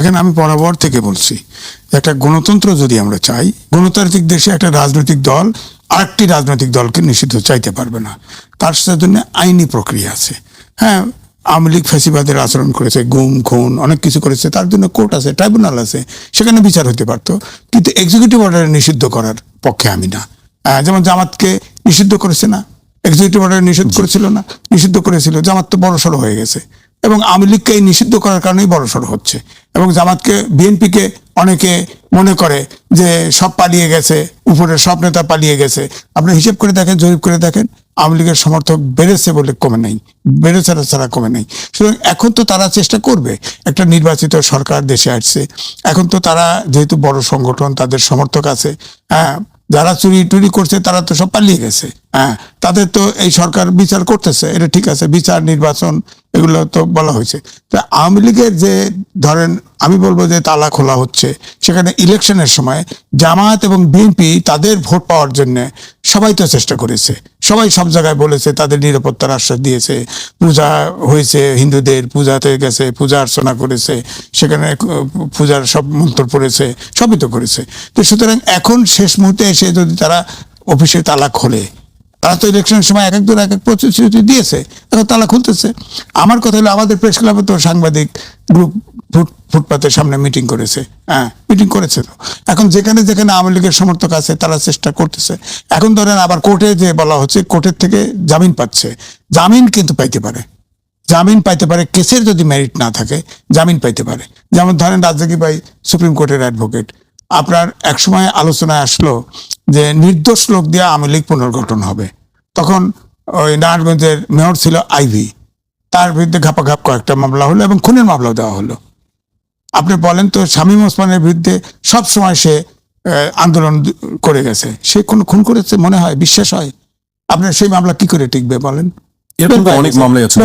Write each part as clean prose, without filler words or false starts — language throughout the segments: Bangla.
দেখেন, আমি বরাবর থেকে বলছি একটা গণতন্ত্র যদি আমরা চাই, গণতান্ত্রিক দেশে একটা রাজনৈতিক দল আরেকটি রাজনৈতিক দলকে নিষিদ্ধ চাইতে পারবে না। তার জন্য আইনি প্রক্রিয়া আছে। হ্যাঁ, আওয়ামী লীগ ফ্যাসিবাদের আচরণ করেছে, গুম খুন অনেক কিছু করেছে, তার জন্য কোর্ট আছে, ট্রাইব্যুনাল আছে, সেখানে বিচার হতে পারতো। কিন্তু এক্সিকিউটিভ অর্ডারে নিষিদ্ধ করার পক্ষে আমি না। যেমন জামাতকে নিষিদ্ধ করেছে না, এক্সিকিউটিভ অর্ডারে নিষিদ্ধ করেছিল না, নিষিদ্ধ করেছিল। জামাত তো বড়সড় হয়ে গেছে, এবং আওয়ামী লীগকে এই নিষিদ্ধ করার কারণেই বড়সড় হচ্ছে। এবং জামাতকে, বিএনপিকে অনেকে মনে করে যে সব পালিয়ে গেছে, উপরের সব নেতা পালিয়ে গেছে। আপনি হিসেব করে দেখেন, জরিপ করে দেখেন, আওয়ামী লীগের সমর্থক বেড়েছে বলে কমে নাই, বেড়েছে ছাড়া কমে নাই। সুতরাং এখন তো তারা চেষ্টা করবে, একটা নির্বাচিত সরকার দেশে আসছে, এখন তো তারা যেহেতু বড় সংগঠন, তাদের সমর্থক আছে। হ্যাঁ, যারা চুরি টুরি করছে তারা তো সব পালিয়ে গেছে। হ্যাঁ, তাদের তো এই সরকার বিচার করতেছে, এটা ঠিক আছে, বিচার নির্বাচন এগুলো তো বলা হয়েছে। তা আওয়ামী লীগের যে ধরেন আমি বলবো যে তালা খোলা হচ্ছে, সেখানে ইলেকশনের সময় জামায়াত এবং বিএনপি তাদের ভোট পাওয়ার জন্য সবাই তো চেষ্টা করেছে, সবাই সব জায়গায় বলেছে, তাদের নিরাপত্তার আশ্বাস দিয়েছে। পূজা হয়েছে, হিন্দুদের পূজাতে গেছে, পূজা অর্চনা করেছে, সেখানে পূজার সব মন্ত্র পড়েছে, সবই তো করেছে। তো সুতরাং এখন শেষ মুহূর্তে এসে যদি তারা অফিসে তালা খোলে, তারা তো ইলেকশনের সময় এক একজন এক এক প্রতিশ্রুতি দিয়েছে, এখন তালা খুলতেছে। আমার কথা হলো, আমাদের প্রেস ক্লাবে তো সাংবাদিক গ্রুপ ফুটপাতের সামনে মিটিং করেছে। হ্যাঁ, মিটিং করেছে। তো এখন যেখানে যেখানে আওয়ামী লীগের সমর্থক আছে তারা চেষ্টা করতেছে। এখন ধরেন আবার কোর্টে যে বলা হচ্ছে, কোর্টের থেকে জামিন পাচ্ছে, জামিন কিন্তু পাইতে পারে, জামিন পাইতে পারে, কেসের যদি মেরিট না থাকে জামিন পাইতে পারে। যেমন ধরেন রাজ্জাকি ভাই সুপ্রিম কোর্টের অ্যাডভোকেট, আপনার একসময় আলোচনায় আসলো যে নির্দোষ লোক দিয়ে আওয়ামী লীগ পুনর্গঠন হবে। তখন ওই নারায়ণগঞ্জের মেয়র ছিল আইভি, তার বিরুদ্ধে ঘাপাঘাপ কয়েকটা মামলা হলো এবং খুনের মামলাও দেওয়া হলো। আপনি বলেন তো, শামীম ওসমানের বিরুদ্ধে সব সময় সে আন্দোলন করে গেছে, সে কোন খুন করেছে মনে হয়, বিশ্বাস হয়? আপনার সেই মামলা কি করে টিকবে বলেন? অনেক মামলাই আছে,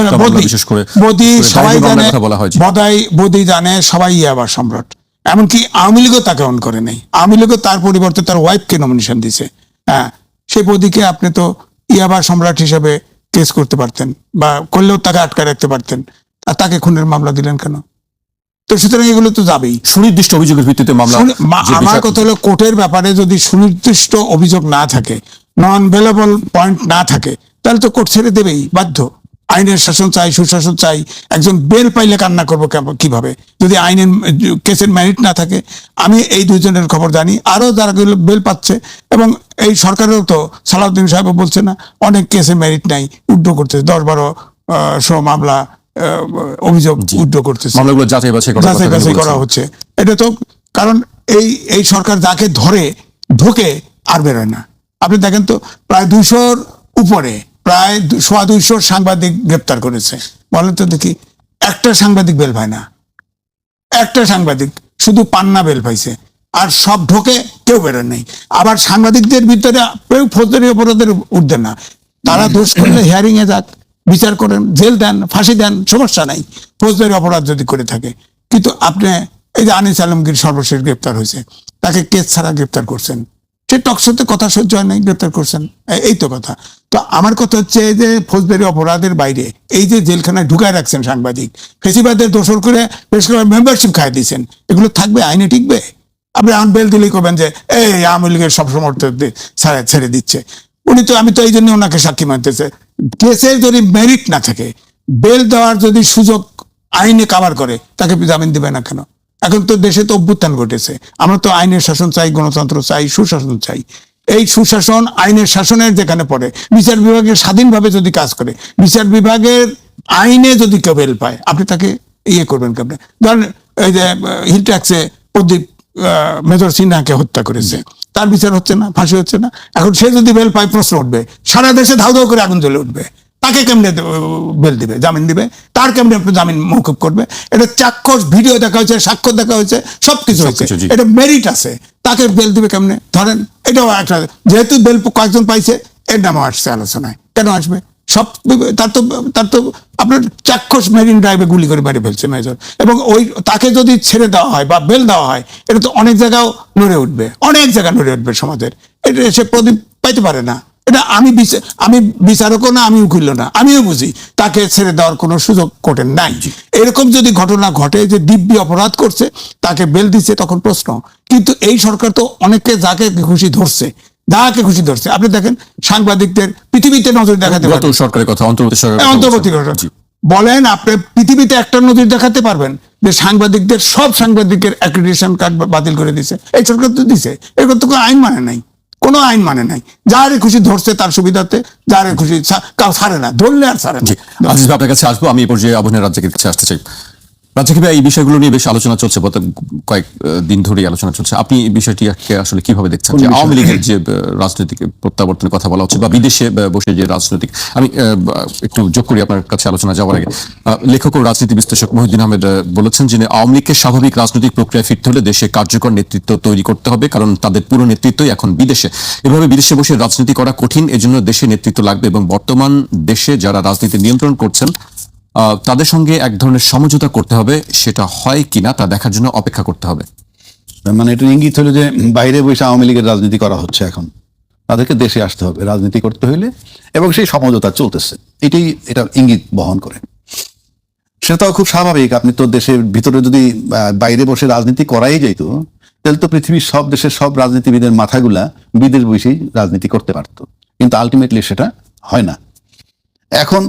বদি সবাই জানে, বদি জানে সবাই আবার সম্রাট। এমনকি আওয়ামী লীগও তাকে অন করে নাই, আওয়ামী লীগও তার পরিবর্তে তার ওয়াইফকে নমিনেশন দিছে। হ্যাঁ, সেই বদিকে আপনি তো ইয়াবা সম্রাট হিসেবে কেস করতে পারতেন, বা করলেও তাকে আটকে রাখতে পারতেন, আর তাকে খুনের মামলা দিলেন কেন? তো সুতরাং এগুলো তো যাবেই সুনির্দিষ্ট অভিযোগের ভিত্তিতে মামলা। আমার কথা হলো, কোর্টের ব্যাপারে যদি সুনির্দিষ্ট অভিযোগ না থাকে, নন ভেলেবল পয়েন্ট না থাকে, তাহলে তো কোর্ট ছেড়ে দেবেই বাধ্য। আইনের শাসন চাই, সুশাসন চাই। একজন বেল পাইলে কান্না করবো কিভাবে যদি আইনের কেসের মেরিট না থাকে? আমি এই দুইজনের খবর জানি, আরো যারা বেল পাচ্ছে, এবং এই সরকারেও তো সালাউদ্দিন সাহেব বলছে না, অনেক কেসে মেরিট নাই, উড্ড করতেছে, 10-12 মামলা অভিযোগ উড্ড করতেছে, যাচাই বাছাই করা হচ্ছে। এটা তো কারণ এই সরকার যাকে ধরে ঢোকে আর বেরোয় না। আপনি দেখেন তো, প্রায় 200-র উপরে, প্রায় 200 সাংবাদিক গ্রেপ্তার করেছে। বলেন তো দেখি, একটা সাংবাদিক বেল পায় না, একটা সাংবাদিক শুধু পান্না বেল পাইছে, আর সব ঢোকে, কেউ বেরোয় নাই। আবার সাংবাদিকদের ভিতরে কেউ ফৌজদারি অপরাধের ঊর্ধ্বে না, তারা দোষ করলে হিয়ারিং এ যাক, বিচার করেন, জেল দেন, ফাঁসি দেন, সমস্যা নাই, ফৌজদারি অপরাধ যদি করে থাকে। কিন্তু আপনি এই যে আনিস আলমগীর সর্বশেষ গ্রেপ্তার হয়েছে, তাকে কেস ছাড়া গ্রেপ্তার করছেন, সে টকশোতে কথা সহ্য হয় নাই, গ্রেপ্তার করছেন, এই তো কথা। তো আমার কথা হচ্ছে যে ফৌজদারি অপরাধের বাইরে এই যে জেলখানায় ঢুকায় রাখছেন সাংবাদিক, ফেসিবাদের দোষর করে মেম্বারশিপ খাই দিয়েছেন, এগুলো থাকবে? আইনে টিকবে? আপনি এখন বেল দিলেই করবেন যে এই আওয়ামী লীগের সব সমর্থক ছেড়ে দিচ্ছে। আমি তো এই জন্য ওনাকে সাক্ষী মানতেছে, কেসের যদি মেরিট না থাকে, বেল দেওয়ার যদি সুযোগ আইনে কাভার করে, তাকে জামিন দিবে না কেন? এখন তো দেশে তো অভ্যুত্থান ঘটেছে, আমরা তো আইনের শাসন চাই, গণতন্ত্র চাই, সুশাসন চাই। এই সুশাসন আইনের শাসনের যেখানে পড়ে, বিচার বিভাগের স্বাধীনভাবে যদি কাজ করে, বিচার বিভাগের আইনে যদি কেউ বেল পায়, আপনি তাকে ইয়ে করবেন কেমনে? ধরেন এই যে হিল ট্যাক্সে প্রদীপ মেজর সিনহাকে হত্যা করেছে, তার বিচার হচ্ছে না, ফাঁসি হচ্ছে না। এখন সে যদি বেল পায়, প্রশ্ন উঠবে, সারা দেশে ধাউ ধাউ করে আগুন জ্বলে উঠবে, তাকে কেমনে বেল দিবে, জামিন দিবে? তার কেমনে জামিন মৌকুব করবে? এটা চাক্ষুষ ভিডিও দেখা হয়েছে, সাক্ষ্য দেখা হয়েছে, সবকিছু হয়েছে, এটা মেরিট আছে, তাকে বেল দিবে কেমনে? ধরেন এটাও একটা, যেহেতু বেল কয়েকজন পাইছে, এর নামও আসছে আলোচনায়, কেন আসবে? সব তার তো আপনার চাক্ষুষ মেরিন ড্রাইভে গুলি করে মেরে ফেলছে মেজর, এবং ওই তাকে যদি ছেড়ে দেওয়া হয় বা বেল দেওয়া হয়, এটা তো অনেক জায়গাও নড়ে উঠবে, অনেক জায়গা নড়ে উঠবে সমাজের। এটা সে প্রদীপ পাইতে পারে না, এটা আমি বিচারকও না, আমি উকিল না, আমিও বুঝি তাকে ছেড়ে দেওয়ার কোনো সুযোগ কোর্টের নাই। এরকম যদি ঘটনা ঘটে যে দিব্যি অপরাধ করছে, তাকে বেল দিচ্ছে, তখন প্রশ্ন। কিন্তু এই সরকার তো অনেককে যাকে খুশি ধরছে, যাকে খুশি ধরছে। আপনি দেখেন সাংবাদিকদের পৃথিবীতে নজর দেখাতে গত সরকারের কথা, অন্তর্বর্তী সরকারের কথা অন্তর্বর্তী বলছেন। সরকার বলেন, আপনি পৃথিবীতে একটা নজির দেখাতে পারবেন যে সাংবাদিকদের সব সাংবাদিকের অ্যাক্রিডিটেশন কার্ড বাতিল করে দিছে? এই সরকার তো দিছে। এরকম তো কোনো আইন মানে নাই, কোনো আইন মানে নাই। যারে খুশি ধরছে তার সুবিধাতে, যারে খুশি কাউ ছাড়ে না, ধরলে আর ছাড়ে না। জি, আজিজ ভাই আপনার কাছে আসবো। আমি এই পর্যায়ে আবু হেনা রাজ্জাকের কাছে আসতে চাই। রাজ্জাক ভাই, এই বিষয়গুলো নিয়ে বেশ আলোচনা চলছে, গত কয়েক দিন ধরেই আলোচনা চলছে। আপনি এই বিষয়টিকে আসলে কিভাবে দেখছেন, যে আওয়ামী লীগের যে রাজনৈতিক প্রত্যাবর্তনের কথা বলা হচ্ছে, বা বিদেশে বসে যে রাজনৈতিক, আমি একটু যোগ করি আপনার কাছে আলোচনা যাওয়ার আগে। লেখক ও রাজনীতি বিশ্লেষক মহিউদ্দিন আহমেদ বলেছেন যে আওয়ামী লীগকে স্বাভাবিক রাজনৈতিক প্রক্রিয়ায় ফিরতে হলে দেশে কার্যকর নেতৃত্ব তৈরি করতে হবে, কারণ তাদের পুরো নেতৃত্বই এখন বিদেশে। এভাবে বিদেশে বসে রাজনীতি করা কঠিন, এজন্য দেশে নেতৃত্ব লাগবে, এবং বর্তমান দেশে যারা রাজনীতি নিয়ন্ত্রণ করছেন তাদের সঙ্গে এক ধরনের সমঝোতা করতে হবে। সেটা হয় কিনা তা দেখার জন্য অপেক্ষা করতে হবে। মানে এটা ইঙ্গিত হলো যে বাইরে বসে আওয়ামী লীগের রাজনীতি করা হচ্ছে, এখন তাদেরকে দেশে আসতে হবে রাজনীতি করতে হইলে, এবং সেই সমঝোতা চলতেছে। এটা ইঙ্গিত বহন করে। সেটাও খুব স্বাভাবিক। আপনি তো দেশের ভিতরে যদি বাইরে বসে রাজনীতি করাই যাইত, তাহলে তো পৃথিবীর সব দেশের সব রাজনীতিবিদের মাথাগুলা বিদেশ বসেই রাজনীতি করতে পারত, কিন্তু আলটিমেটলি সেটা হয় না। এখন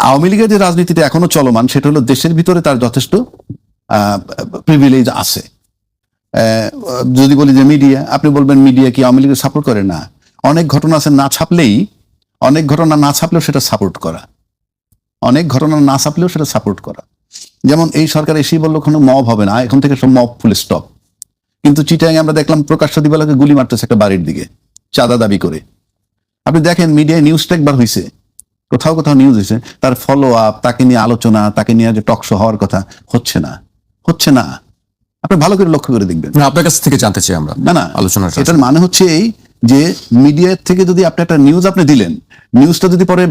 আওয়ামী লীগের যে রাজনীতিটা এখনো চলমান, সেটা হলো দেশের ভিতরে তার যথেষ্ট প্রিভিলেজ আছে। যদি বলি যে মিডিয়া, আপনি বলবেন মিডিয়া কি আওয়ামী লীগের সাপোর্ট করে? না, অনেক ঘটনা আছে অনেক ঘটনা না ছাপলেও সেটা সাপোর্ট করা, অনেক ঘটনা না ছাপলেও সেটা সাপোর্ট করা। যেমন এই সরকার এসেই বললো কোনো মব হবে না, এখন থেকে সব মব ফুল স্টপ। কিন্তু চিটাগাং আমরা দেখলাম প্রকাশ্য দিবালোকে গুলি মারতেছে একটা বাড়ির দিকে চাঁদা দাবি করে। আপনি দেখেন মিডিয়ায় নিউজটা একবার হয়েছে, কোথাও কোথাও নিউজ হয়েছে, তার ফলো আপ, তাকে নিয়ে আলোচনা, তাকে নিয়ে যে টক শো হওয়ার কথা হচ্ছে না। আপনি ভালো করে লক্ষ্য করে দেখবেন। না, আপনার কাছ থেকে জানতে চাই আমরা না আলোচনা। এটার মানে হচ্ছে এই যে মিডিয়ার থেকে যদি আপনি একটা নিউজ আপনি দিলেন, নিউজটা যদি পরে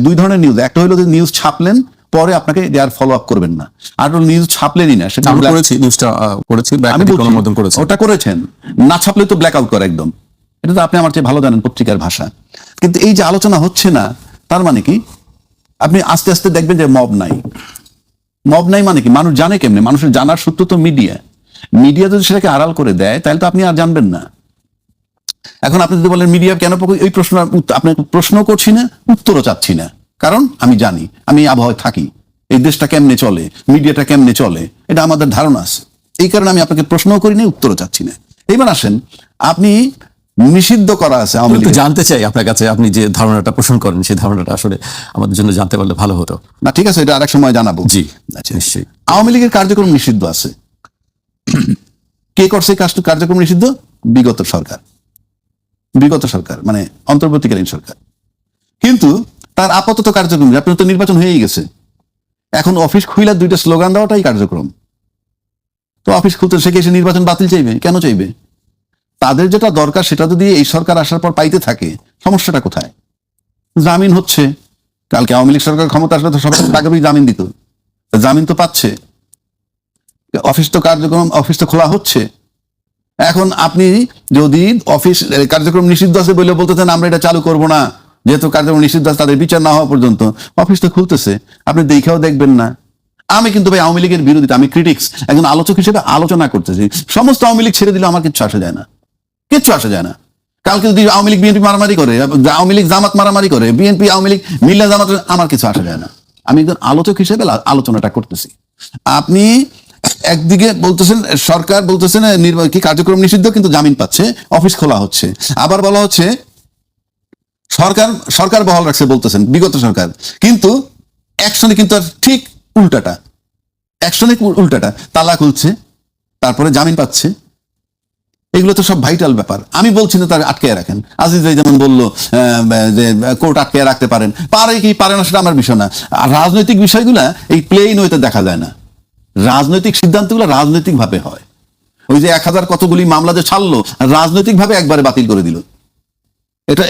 দুই ধরনের নিউজ, একটা হলো যে নিউজ ছাপলেন, পরে আপনাকে দেয়ার ফলো আপ করবেন না, আর নিউজ ছাপলেনই না, সেটা আমরা করেছি, নিউজটা করেছি, আমি বলছি, গণমাধ্যম করেছে। ওটা করেছেন, না ছাপলে তো ব্ল্যাক আউট করে একদম। এটা তো আপনি আমার চেয়ে ভালো জানেন পত্রিকার ভাষা। কিন্তু এই যে আলোচনা হচ্ছে না, তার মানে কি? আপনি আস্তে আস্তে দেখবেন যে মব নাই মানে কি? মানুষ জানে কেমনে? মানুষের জানার সূত্র তো মিডিয়া যদি সেটাকে আড়াল করে দেয়, তাহলে তো আপনি আর জানবেন না। এখন আপনি যদি বলেন মিডিয়া কেন, এই প্রশ্ন আপনি প্রশ্ন করছি না, উত্তরও চাচ্ছি না, কারণ আমি জানি, আমি আবহাওয়ায় থাকি, এই দেশটা কেমনে চলে, মিডিয়াটা কেমনে চলে, এটা আমাদের ধারণা আছে। এই কারণে আমি আপনাকে প্রশ্নও করি না, উত্তরও চাচ্ছি না। এবার আসেন, আপনি নিষিদ্ধ করা আছে আওয়ামী লীগ। জানতে চাই আপনার কাছে, আপনি যে ধারণাটা পোষণ করেন, সেই ধারণাটা আসলে আমাদের জন্য জানতে পারলে ভালো হতো। না, ঠিক আছে, এটা আরেক সময় জানাবো। জি, আচ্ছা, নিশ্চয়ই। আওয়ামী লীগের কার্যক্রম নিষিদ্ধ আছে। কে করছে কার্যক্রম নিষিদ্ধ? বিগত সরকার, মানে অন্তর্বর্তীকালীন সরকার। কিন্তু তার আপাতত কার্যক্রম, আপনার তো নির্বাচন হয়েই গেছে, এখন অফিস খুইলা দুইটা স্লোগান দেওয়াটাই কার্যক্রম। তো অফিস খুলতে সে এসে নির্বাচন বাতিল চাইবে? কেন চাইবে? তাদের যেটা দরকার সেটা যদি এই সরকার আসার পর পাইতে থাকে, সমস্যাটা কোথায়? জামিন হচ্ছে। কালকে আওয়ামী লীগ সরকার ক্ষমতা আসলে তো সবাই টাকা জামিন দিত, জামিন তো পাচ্ছে। অফিস তো খোলা হচ্ছে। এখন আপনি যদি অফিস কার্যক্রম নিষিদ্ধ আছে বলে বলতেছেন আমরা এটা চালু করব না, যেহেতু কার্যক্রম নিষিদ্ধ আছে, তাদের বিচার না হওয়া পর্যন্ত অফিস তো খুলতেছে, আপনি দেখেও দেখবেন না। আমি কিন্তু ভাই আওয়ামী লীগের বিরোধিতা, আমি ক্রিটিক্স, একজন আলোচক হিসেবে আলোচনা করতেছি। সমস্ত আওয়ামী লীগ ছেড়ে দিলে আমার কিচ্ছু আসা যায় না। কালকে যদি আওয়ামী লীগ বিএনপি মারামারি করে, আওয়ামী লীগ জামাত মারামারি করে, বিএনপি আওয়ামী লীগ মিল্লা জামাত, আমার কিছু আসা যায় না। আমি একজন আলোচক হিসেবে আলোচনাটা করতেছি। আপনি একদিকে বলতেছেন, সরকার বলতেছেন কি কার্যক্রম নিষিদ্ধ, কিন্তু জামিন পাচ্ছে, অফিস খোলা হচ্ছে। আবার বলা হচ্ছে সরকার বহাল রাখছে, বলতেছেন বিগত সরকার, কিন্তু অ্যাকশনে কিন্তু আর ঠিক উল্টাটা। তালা খুলছে, তারপরে জামিন পাচ্ছে। এগুলো তো সব ভাইটাল ব্যাপার। আমি বলছি না তার আটকে রাখেন। আজিজ ভাই যেমন বললো যে কোর্ট আটকে রাখতে পারে কি পারে না, সেটা আমার বিষয় না। আর রাজনৈতিক বিষয়গুলা এই প্লেইন ওয়েতে দেখা যায় না। রাজনৈতিক সিদ্ধান্তগুলো রাজনৈতিক ভাবে হয়। ওই যে 1000 কতগুলি মামলা যে ছাড়লো, রাজনৈতিক ভাবে একবারে বাতিল করে দিল,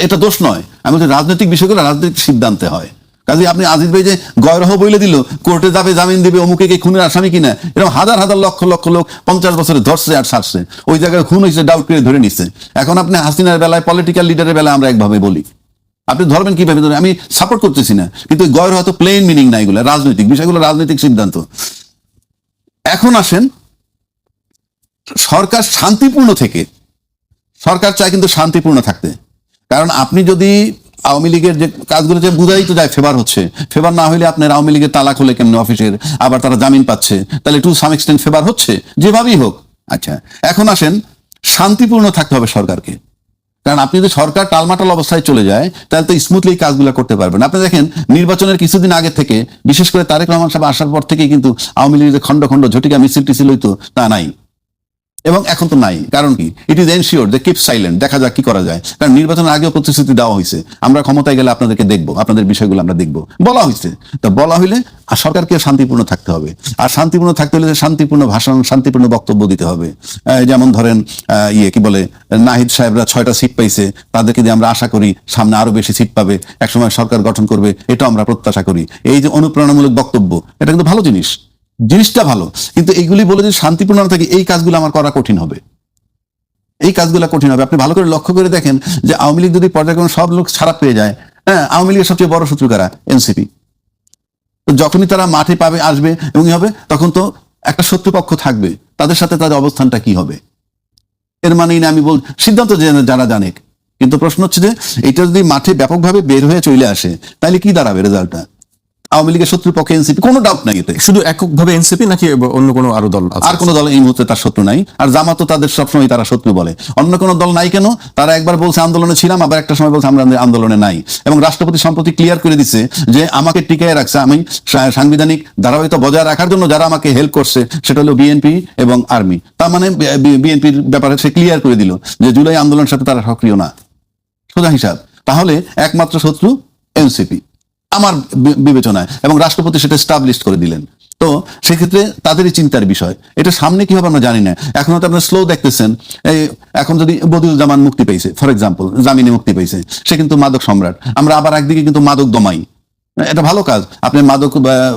এটা দোষ নয়। আমি বলছি রাজনৈতিক বিষয়গুলো রাজনৈতিক সিদ্ধান্তে হয়, কাজে আপনি আজিজ ভাই যে গয়রহ বইলে দিল, কোর্টে যাবে, জামিন দিবে, অমুকে কে খুনের আসামি কিনা, এরকম হাজার হাজার লক্ষ লক্ষ লোক 50 বছরে ধরছে আর ছাড়ছে, ওই জায়গায় খুন হয়েছে ডাউট করে ধরে নিচ্ছে। এখন আপনি হাসিনার বেলায়, পলিটিক্যাল লিডারের বেলায় আমরা একভাবে বলি, আপনি ধরবেন কিভাবে ধরে, আমি সাপোর্ট করতেছি না, কিন্তু গয়রহ তো প্লেন মিনিং না, এগুলো রাজনৈতিক বিষয়গুলো, রাজনৈতিক সিদ্ধান্ত। এখন আসেন সরকার শান্তিপূর্ণ থেকে, সরকার চায় কিন্তু শান্তিপূর্ণ থাকতে, কারণ আপনি যদি আওয়ামী লীগের যে কাজগুলো যে বুঝাই তো যায় ফেভার হচ্ছে, ফেভার না হইলে আপনার আওয়ামী লীগের তালা খোলে কেমন অফিসের, আবার তারা জামিন পাচ্ছে, তাহলে টু সাম এক্সটেন্ট ফেভার হচ্ছে যেভাবেই হোক। আচ্ছা, এখন আসেন শান্তিপূর্ণ থাকতে হবে সরকারকে, কারণ আপনি যদি সরকার টালমাটাল অবস্থায় চলে যায় তাহলে তো স্মুথলি এই কাজগুলো করতে পারবেন। আপনি দেখেন নির্বাচনের কিছুদিন আগে থেকে, বিশেষ করে তারেক রহমান সাহেব আসার পর থেকেই কিন্তু আওয়ামী লীগের খন্ড খন্ড ঝটিকা মিছিল টিছিল হইতো, তা নাই, এবং এখন তো নাই। কারণ কি? ইট ইজ এনশিওর যে কিপ সাইলেন্ট, দেখা যাক কি করা যায়। কারণ নির্বাচনের আগেও প্রতিশ্রুতি দেওয়া হয়েছে, আমরা ক্ষমতায় গেলে আপনাদেরকে দেখবো, আপনাদের বিষয়গুলো আমরা দেখবো, বলা হয়েছে। তো বলা হইলে আর সরকারকে শান্তিপূর্ণ থাকতে হবে, আর শান্তিপূর্ণ থাকতে হলে শান্তিপূর্ণ ভাষণ, শান্তিপূর্ণ বক্তব্য দিতে হবে। যেমন ধরেন কি বলে, নাহিদ সাহেবরা 6টা সিট পাইছে, তাদেরকে দিয়ে আমরা আশা করি সামনে আরো বেশি সিট পাবে, একসময় সরকার গঠন করবে, এটা আমরা প্রত্যাশা করি। এই যে অনুপ্রেরণামূলক বক্তব্য, এটা কিন্তু ভালো জিনিস, জিনিসটা ভালো, কিন্তু এইগুলি বলে যদি শান্তিপূর্ণ না থাকে, এই কাজগুলো আমার করা কঠিন হবে, এই কাজগুলো কঠিন হবে। আপনি ভালো করে লক্ষ্য করে দেখেন যে আওয়ামী লীগ যদি পর্যায়ক্রমে সব লোক ছাড়া পেয়ে যায়, হ্যাঁ, আওয়ামী লীগের সবচেয়ে বড় শত্রু কারা? এনসিপি। তো যখনই তারা মাঠে পাবে, আসবে এবং হবে, তখন তো একটা শত্রুপক্ষ থাকবে, তাদের সাথে তাদের অবস্থানটা কি হবে? এর মানেই না আমি সিদ্ধান্ত যারা জানে, কিন্তু প্রশ্ন হচ্ছে যে এটা যদি মাঠে ব্যাপকভাবে বের হয়ে চলে আসে, তাহলে কি দাঁড়াবে রেজাল্টটা? আওয়ামী লীগের শত্রুপক্ষে এনসিপি, কোনো ডাউট নাই এতে। শুধু এককভাবে এনসিপি নাকি অন্য কোনো আরো দল আছে? আর কোনো দল এই মুহূর্তে তার শত্রু নাই, আর জামাতও তাদের সবসময় তারা শত্রু বলে। অন্য কোনো দল নাই কেন? তারা একবার বলছে আন্দোলনে ছিলাম, আবার একটা সময় বলছে আমরা আন্দোলনে নাই। এবং রাষ্ট্রপতি সম্প্রতি ক্লিয়ার করে দিচ্ছে যে আমাকে টিকায় রাখছে, আমি সাংবিধানিক ধারাবাহিকতা বজায় রাখার জন্য যারা আমাকে হেল্প করছে সেটা হলো বিএনপি এবং আর্মি। তার মানে বিএনপির ব্যাপারে সে ক্লিয়ার করে দিল যে জুলাই আন্দোলনের সাথে তারা সক্রিয় না, সোজা হিসাব। তাহলে একমাত্র শত্রু এনসিপি আমার বিবেচনায়, এবং রাষ্ট্রপতি সেটা স্টাবলিশ করে দিলেন। তো সেক্ষেত্রে তাদেরই চিন্তার বিষয়। এটা সামনে কি হবে আমরা জানি না। এখন তো আপনারা স্লো দেখতেছেন, এই এখন যদি বদিউল জামান মুক্তি পেয়েছে, ফর এক্সাম্পল, জামিনে মুক্তি পেয়েছে, সে কিন্তু মাদক সম্রাট। আমরা আবার একদিকে কিন্তু মাদক দমাই, এটা ভালো কাজ। আপনি মাদক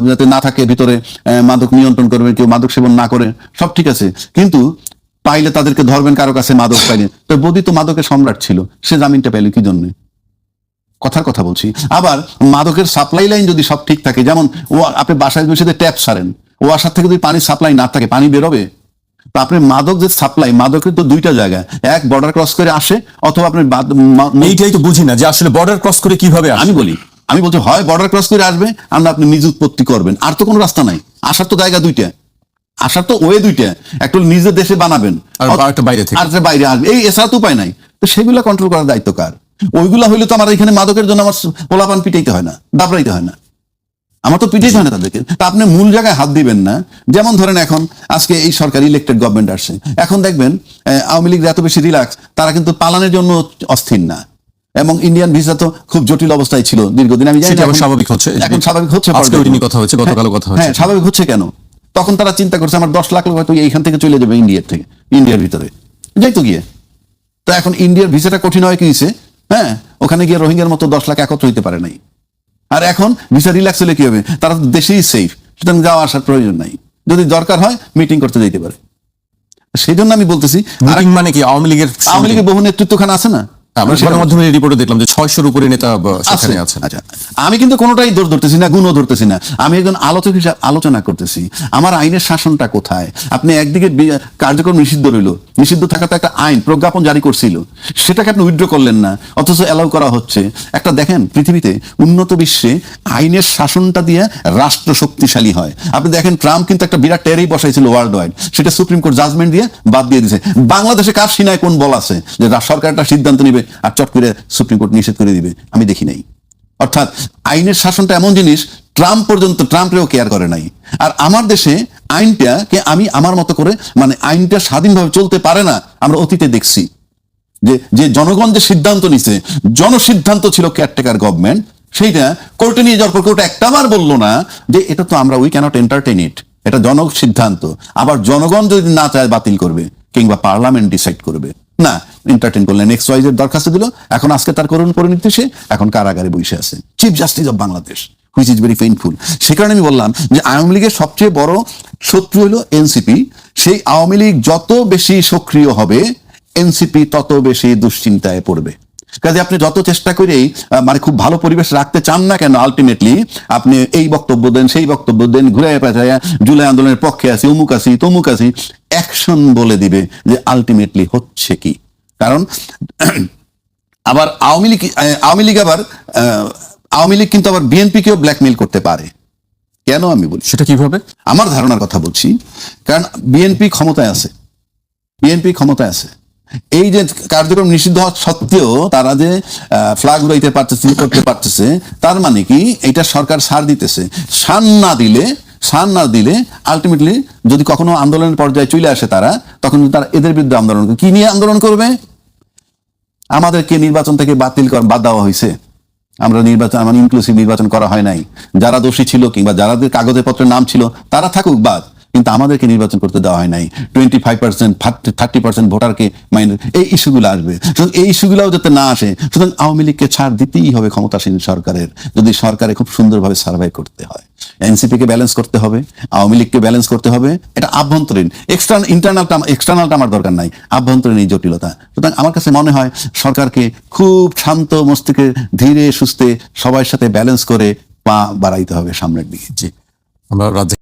যাতে না থাকে ভিতরে, মাদক নিয়ন্ত্রণ করবেন, কেউ মাদক সেবন না করে, সব ঠিক আছে, কিন্তু পাইলে তাদেরকে ধরবেন, কারো কাছে মাদক পাইলে। তো বদি তো মাদকের সম্রাট ছিল, সে জামিনটা পেল কি জন্য? কথার কথা বলছি। আবার মাদকের সাপ্লাই লাইন যদি সব ঠিক থাকে, যেমন আপনি বাসায় বসে ট্যাপ সারেন, ওয়াসার থেকে যদি পানি সাপ্লাই না থাকে, পানি বেরোবে? তো আপনি মাদক যে সাপ্লাই, মাদকের তো দুইটা জায়গা, এক বর্ডার ক্রস করে আসে, অথবা আপনি এইটাই তো বুঝি না যে আসলে বর্ডার ক্রস করে কিভাবে আসে। আমি বলছি হয় বর্ডার ক্রস করে আসবে, আমরা আপনি নিজ উৎপত্তি করবেন, আর তো কোনো রাস্তা নাই। আসার তো জায়গা দুইটা, আসার তো ওয়ে দুইটা, একটা নিজের দেশে বানাবেন, আর একটা বাইরে থেকে, আর বাইরে আসবে, এই এছাড়া তো উপায় নাই। তো সেগুলো কন্ট্রোল করার দায়িত্ব কার? ওইগুলা হইলে তো আমার এখানে মাদকের জন্য আমার পোলাপান পিটাইতে হয় না, দাবড়াইতে হয় না, আমার তো পিটাইতে হয় না তাদেরকে। তা আপনি মূল জায়গায় হাত দিবেন না। যেমন ধরেন এখন আজকে এই সরকার ইলেক্টেড গভর্নমেন্ট আসছে, এখন দেখবেন আওয়ামী লীগ এত বেশি রিল্যাক্স, তারা কিন্তু পালানোর জন্য অস্থির না। এবং ইন্ডিয়ান ভিসা তো খুব জটিল অবস্থায় ছিল দীর্ঘদিন, আমি জানি স্বাভাবিক হচ্ছে, এখন স্বাভাবিক হচ্ছে। কথা হচ্ছে, গতকালও কথা হচ্ছে। হ্যাঁ, স্বাভাবিক হচ্ছে কেন? তখন তারা চিন্তা করছে আমার 10 লাখ লোক হয়তো এইখান থেকে চলে যাবে ইন্ডিয়ার ভিতরে যাইতো গিয়ে। তো এখন ইন্ডিয়ার ভিসাটা কঠিন হয় কি হয়েছে? হ্যাঁ, ওখানে গিয়ে রোহিঙ্গার মতো 10 লাখ একত্র হইতে পারে নাই। আর এখন ভিসা রিল্যাক্স হলে কি হবে? তারা তো দেশেই সেফ, সুতরাং যাওয়া আসার প্রয়োজন নাই। যদি দরকার হয় মিটিং করতে যেতে পারে। সেই জন্য আমি বলতেছি, মানে কি আওয়ামী লীগের বহু নেতৃত্বখানা আছে না, আমরা গণমাধ্যমের রিপোর্টে দেখলাম যে 600-র উপরে নেতা সেখানে আছেন। আচ্ছা, আমি কিন্তু কোনোটাই দোষ ধরতেছি না, গুণও ধরতেছি না, আমি একজন আলোচক হিসাবে আলোচনা করতেছি আমার আইনের শাসনটা কোথায়। আপনি একদিকে কার্যক্রম নিষিদ্ধ রইল, নিষিদ্ধ থাকাতে একটা আইন প্রজ্ঞাপন জারি করছিল, সেটাকে আপনি উইথড্র করলেন না, অথচ অ্যালাউ করা হচ্ছে। একটা দেখেন, পৃথিবীতে উন্নত বিশ্বে আইনের শাসনটা দিয়ে রাষ্ট্র শক্তিশালী হয়। আপনি দেখেন ট্রাম্প কিন্তু একটা বিরাট টেরেই বসাইছিল ওয়ার্ল্ড ওয়াইড, সেটা সুপ্রিম কোর্ট জাজমেন্ট দিয়ে বাদ দিয়ে দিয়েছে। বাংলাদেশে কার সিনায় কোন বল আছে যে সরকার একটা সিদ্ধান্ত নিবে আর চট করে সুপ্রিম কোর্ট নিষেধ করে দিবে? আমি দেখি নাই। অর্থাৎ আইনের শাসনটা এমন জিনিস, ট্রাম্প পর্যন্ত, ট্রাম্পেও কেয়ার করে নাই। আর আমার দেশে আইনটাকে আমি আমার মতো করে, মানে আইনটা স্বাধীনভাবে চলতে পারে না। আমরা অতীতে দেখছি যে জনগণ যে সিদ্ধান্ত নিছে, জনসিদ্ধান্ত ছিল কেয়ারটেকার গভর্নমেন্ট, সেইটা কোর্টে নিয়ে যাওয়ার পর কোর্ট একটাবার বললো না যে এটা তো আমরা উই ক্যানট এন্টারটেইন ইট, এটা জনসিদ্ধান্ত। আবার জনগণ যদি না চায় বাতিল করবে, কিংবা পার্লামেন্ট ডিসাইড করবে না, এন্টারটেইন করলেন, XYZ দরখাস্ত দিল, এখন আজকে তার করুণ পরিণতি, সে এখন কারাগারে বসে আছে, chief justice of Bangladesh. Which is very painful. সে কারণে আমি বললাম যে আওয়ামী লীগের সবচেয়ে বড় শত্রু হলো এনসিপি। সেই আওয়ামী লীগ যত বেশি সক্রিয় হবে, এনসিপি তত বেশি দুশ্চিন্তায় পড়বে। কাজে আপনি যত চেষ্টা করেই মানে খুব ভালো পরিবেশ রাখতে চান না কেন, আলটিমেটলি আপনি এই বক্তব্য দেন, সেই বক্তব্য দেন, ঘুরে পেঁচাইয়া জুলাই আন্দোলনের পক্ষে আছি, অমুক আছি, তমুক আছি, অ্যাকশন বলে দিবে যে আলটিমেটলি হচ্ছে কি। কারণ আবার আওয়ামী লীগ কিন্তু আবার বিএনপিকেও ব্ল্যাকমেইল করতে পারে। কেন আমি বলি, সেটা কিভাবে? আমার ধারণার কথা বলছি। কারণ বিএনপি ক্ষমতায় আছে, এই যে কার্যক্রম নিষিদ্ধ হওয়া সত্ত্বেও তারা যে ফ্ল্যাগ উড়াইতে পারতেছে, করতে পারতেছে, তার মানে কি এটা সরকার ছাড় দিতেছে। ছাড় না দিলে আলটিমেটলি যদি কখনো আন্দোলনের পর্যায়ে চলে আসে তারা, তখন তারা এদের বিরুদ্ধে আন্দোলন করবে। কি নিয়ে আন্দোলন করবে? আমাদেরকে নির্বাচন থেকে বাদ দেওয়া হয়েছে, আমরা ইনক্লুসিভ নির্বাচন করা হয় নাই, যারা দোষী ছিল কিংবা যাদের কাগজে পত্রের নাম ছিল তারা থাকুক বাদ, কিন্তু আমাদেরকে নির্বাচন করতে দেওয়া হয় নাই। 25%, 30% ভোটারকে এই ইস্যুগুলো আসবে। সুতরাং এই ইস্যুগুলোও যাতে না আসে, সুতরাং আওয়ামী লীগকে ছাড় দিতেই হবে ক্ষমতাসীন সরকারের, যদি সরকারে খুব সুন্দরভাবে সার্ভাইভ করতে হয়। এনসিপি কে ব্যালেন্স করতে হবে, আওয়ামী লীগকে ব্যালেন্স করতে হবে। এটা আভ্যন্তরীণ, এক্সটার্নালটা আমার দরকার নাই, আভ্যন্তরীণ এই জটিলতা। সুতরাং আমার কাছে মনে হয় সরকারকে খুব শান্ত মস্তিষ্কে ধীরে সুস্থে সবার সাথে ব্যালেন্স করে পা বাড়াইতে হবে সামনের দিকে। জি, আমরা রাজ্যে